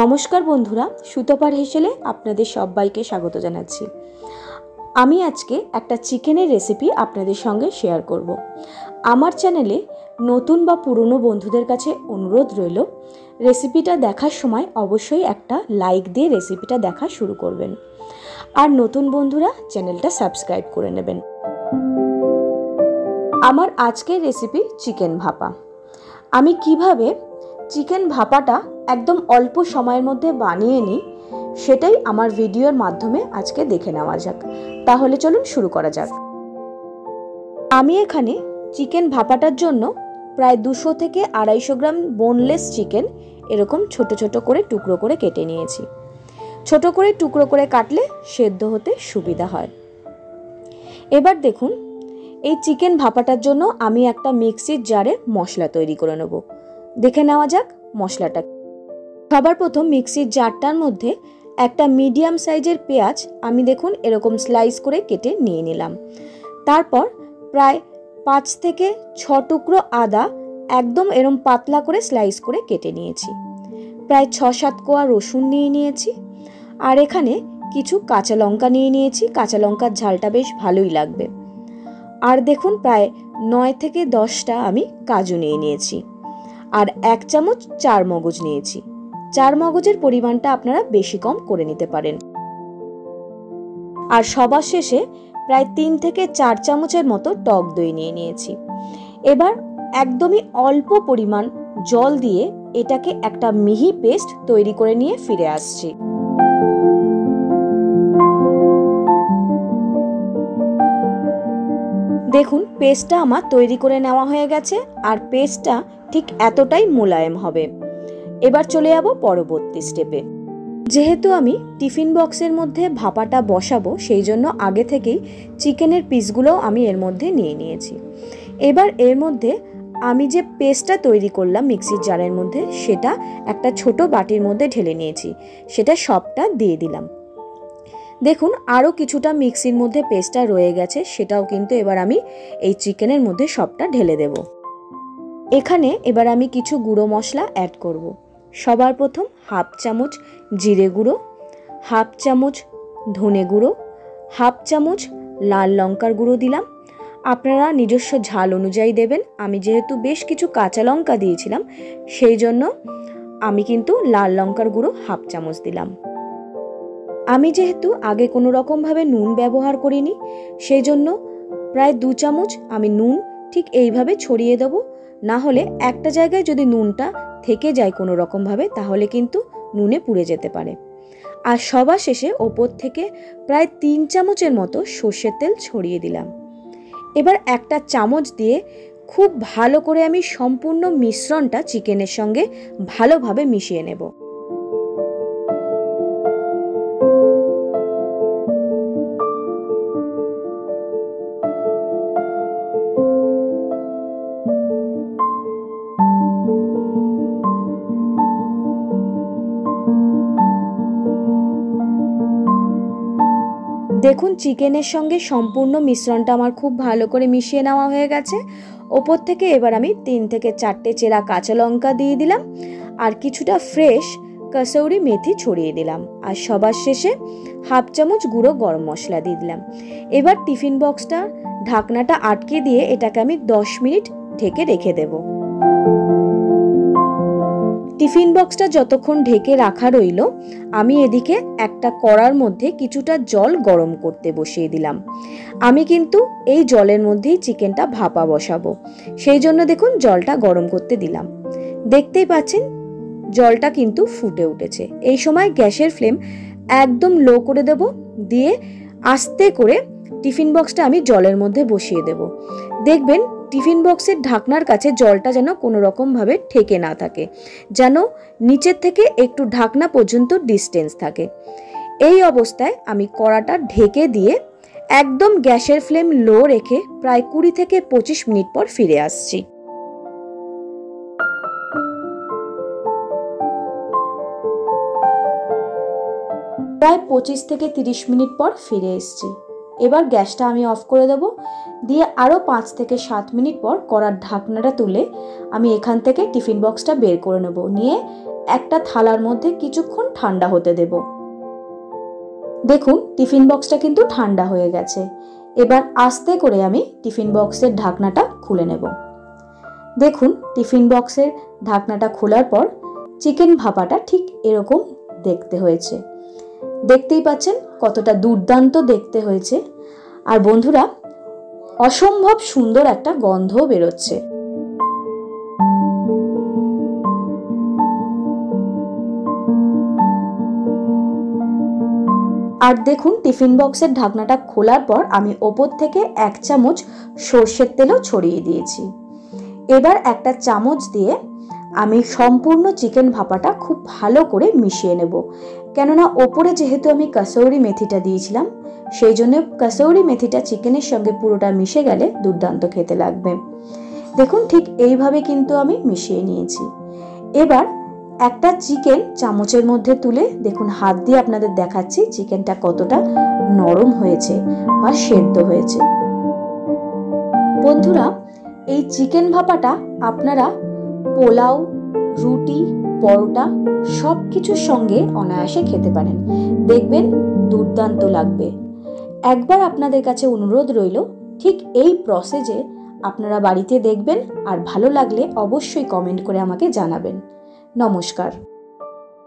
নমস্কার বন্ধুরা, সুতপার হেসেলে আপনাদের সবাইকে স্বাগত জানাচ্ছি। আমি আজকে একটা চিকেনের রেসিপি আপনাদের সঙ্গে শেয়ার করব। আমার চ্যানেলে নতুন বা পুরনো বন্ধুদের কাছে অনুরোধ রইল, রেসিপিটা দেখার সময় অবশ্যই একটা লাইক দিয়ে রেসিপিটা দেখা শুরু করবেন, আর নতুন বন্ধুরা চ্যানেলটা সাবস্ক্রাইব করে নেবেন। আমার আজকের রেসিপি চিকেন ভাপা। আমি কিভাবে চিকেন ভাপাটা একদম অল্প সময়ের মধ্যে বানিয়ে নিই সেটাই আমার ভিডিওর মাধ্যমে আজকে দেখে নেওয়া যাক। তাহলে চলুন শুরু করা যাক। আমি এখানে চিকেন ভাপাটার জন্য প্রায় 200 থেকে 250 গ্রাম বোনলেস চিকেন এরকম ছোট ছোট করে টুকরো করে কেটে নিয়েছি। ছোট করে টুকরো করে কাটলে সেদ্ধ হতে সুবিধা হয়। এবার দেখুন, এই চিকেন ভাপাটার জন্য আমি একটা মিক্সির জারে মশলা তৈরি করে নেব। দেখে নেওয়া যাক মশলাটা। সবার প্রথম মিক্সির জারটার মধ্যে একটা মিডিয়াম সাইজের পেঁয়াজ আমি দেখুন এরকম স্লাইস করে কেটে নিয়ে নিলাম। তারপর প্রায় 5 থেকে 6 টুকরো আদা একদম এরকম পাতলা করে স্লাইস করে কেটে নিয়েছি। প্রায় 6-7 কোয়া রসুন নিয়ে নিয়েছি, আর এখানে কিছু কাঁচা লঙ্কা নিয়ে নিয়েছি। কাঁচা লঙ্কার ঝালটা বেশ ভালোই লাগবে। আর দেখুন প্রায় 9 থেকে 10টা আমি কাজু নিয়ে নিয়েছি, আর 1 চামচ চার মগজ নিয়েছি। চার মগজের পরিমাণটা আপনারা বেশি কম করে নিতে পারেন। আর সবার শেষে প্রায় 3 থেকে 4 চামচের মতো টক দই নিয়ে নিয়েছি। এবার একদমই অল্প পরিমাণ জল দিয়ে এটাকে একটা মিহি পেস্ট তৈরি করে নিয়ে ফিরে আসছি। দেখুন পেস্টটা আমার তৈরি করে নেওয়া হয়ে গেছে, আর পেস্টটা ঠিক এতটাই মোলায়েম হবে। এবার চলে যাব পরবর্তী স্টেপে। যেহেতু আমি টিফিন বক্সের মধ্যে ভাপাটা বসাবো, সেই জন্য আগে থেকেই চিকেনের পিসগুলোও আমি এর মধ্যে নিয়ে নিয়েছি। এবার এর মধ্যে আমি যে পেস্টটা তৈরি করলাম মিক্সির জারের মধ্যে, সেটা একটা ছোট বাটির মধ্যে ঢেলে নিয়েছি। সেটা সবটা দিয়ে দিলাম। দেখুন আরও কিছুটা মিক্সির মধ্যে পেস্টটা রয়ে গেছে, সেটাও কিন্তু এবার আমি এই চিকেনের মধ্যে সবটা ঢেলে দেব। এখানে এবার আমি কিছু গুঁড়ো মশলা অ্যাড করব। সবার প্রথম 1/2 চামচ জিরে গুঁড়ো, 1/2 চামচ ধনে গুঁড়ো, 1/2 চামচ লাল লঙ্কার গুঁড়ো দিলাম। আপনারা নিজস্ব ঝাল অনুযায়ী দেবেন। আমি যেহেতু বেশ কিছু কাঁচা লঙ্কা দিয়েছিলাম, সেই জন্য আমি কিন্তু লাল লঙ্কার গুঁড়ো 1/2 চামচ দিলাম। আমি যেহেতু আগে কোনো রকমভাবে নুন ব্যবহার করিনি, সেই জন্য প্রায় 2 চামচ আমি নুন ঠিক এইভাবে ছড়িয়ে দেবো। না হলে একটা জায়গায় যদি নুনটা থেকে যায় কোনো রকমভাবে, তাহলে কিন্তু নুনে পুড়ে যেতে পারে। আর সবার শেষে ওপর থেকে প্রায় 3 চামচের মতো সর্ষের তেল ছড়িয়ে দিলাম। এবার একটা চামচ দিয়ে খুব ভালো করে আমি সম্পূর্ণ মিশ্রণটা চিকেনের সঙ্গে ভালোভাবে মিশিয়ে নেব। দেখুন চিকেনের সঙ্গে সম্পূর্ণ মিশ্রণটা আমার খুব ভালো করে মিশিয়ে নেওয়া হয়ে গেছে। ওপর থেকে এবার আমি 3 থেকে 4টে চেরা কাঁচা লঙ্কা দিয়ে দিলাম, আর কিছুটা ফ্রেশ কসৌরি মেথি ছড়িয়ে দিলাম, আর সবার শেষে 1/2 চামচ গুঁড়ো গরম মশলা দিয়ে দিলাম। এবার টিফিন বক্সটা ঢাকনাটা আটকে দিয়ে এটাকে আমি 10 মিনিট ঢেকে রেখে দেব। টিফিন বক্সটা যতক্ষণ ঢেকে রাখা রইল, আমি এদিকে একটা কড়ার মধ্যে কিছুটা জল গরম করতে বসিয়ে দিলাম। আমি কিন্তু এই জলের মধ্যেই চিকেনটা ভাপা বসাবো, সেই জন্য দেখুন জলটা গরম করতে দিলাম। দেখতেই পাচ্ছেন জলটা কিন্তু ফুটে উঠেছে। এই সময় গ্যাসের ফ্লেম একদম লো করে দেব, দিয়ে আস্তে করে টিফিন বক্সটা আমি জলের মধ্যে বসিয়ে দেব। দেখবেন টিফিন বক্সের ঢাকনার কাছে জলটা যেন কোনো রকমভাবে ঠেকে না থাকে, যেন নিচের থেকে একটু ঢাকনা পর্যন্ত ডিস্টেন্স থাকে। এই অবস্থায় আমি কড়াটা ঢেকে দিয়ে একদম গ্যাসের ফ্লেম লো রেখে প্রায় 20 থেকে 25 মিনিট পর ফিরে আসছি। প্রায় 25 থেকে 30 মিনিট পর ফিরে এসেছি। এবার গ্যাসটা আমি অফ করে দেব, দিয়ে আরও 5 থেকে 7 মিনিট পর কড়ার ঢাকনাটা তুলে আমি এখান থেকে টিফিন বক্সটা বের করে নেব। নিয়ে একটা থালার মধ্যে কিছুক্ষণ ঠান্ডা হতে দেব। দেখুন টিফিন বক্সটা কিন্তু ঠান্ডা হয়ে গেছে। এবার আস্তে করে আমি টিফিন বক্সের ঢাকনাটা খুলে নেব। দেখুন টিফিন বক্সের ঢাকনাটা খোলার পর চিকেন ভাপাটা ঠিক এরকম দেখতে হয়েছে। দেখতেই পাচ্ছেন কতটা দুর্দান্ত দেখতে হয়েছে। আর বন্ধুরা, অসম্ভব সুন্দর একটা গন্ধও বেরোচ্ছে। আর দেখুন টিফিন বক্সের ঢাকনাটা খোলার পর আমি ওপর থেকে 1 চামচ সর্ষের তেলও ছড়িয়ে দিয়েছি। এবার একটা চামচ দিয়ে আমি সম্পূর্ণ চিকেন ভাপাটা খুব ভালো করে মিশিয়ে নেব। কেননা ওপরে যেহেতু আমি কাসৌরি মেথিটা দিয়েছিলাম, সেই জন্য কাসৌরি মেথিটা চিকেনের সঙ্গে পুরোটা মিশে গেলে দুর্দান্ত খেতে লাগবে। দেখুন ঠিক এইভাবে কিন্তু আমি মিশিয়ে নিয়েছি। এবার একটা চিকেন চামচের মধ্যে তুলে দেখুন হাত দিয়ে আপনাদের দেখাচ্ছি চিকেনটা কতটা নরম হয়েছে বা সেদ্ধ হয়েছে। বন্ধুরা, এই চিকেন ভাপাটা আপনারা পোলাও, রুটি, পরোটা সব কিছুর সঙ্গে অনায়াসে খেতে পারেন। দেখবেন দুর্দান্ত লাগবে। একবার আপনাদের কাছে অনুরোধ রইল, ঠিক এই প্রসেসে আপনারা বাড়িতে দেখবেন আর ভালো লাগলে অবশ্যই কমেন্ট করে আমাকে জানাবেন। নমস্কার।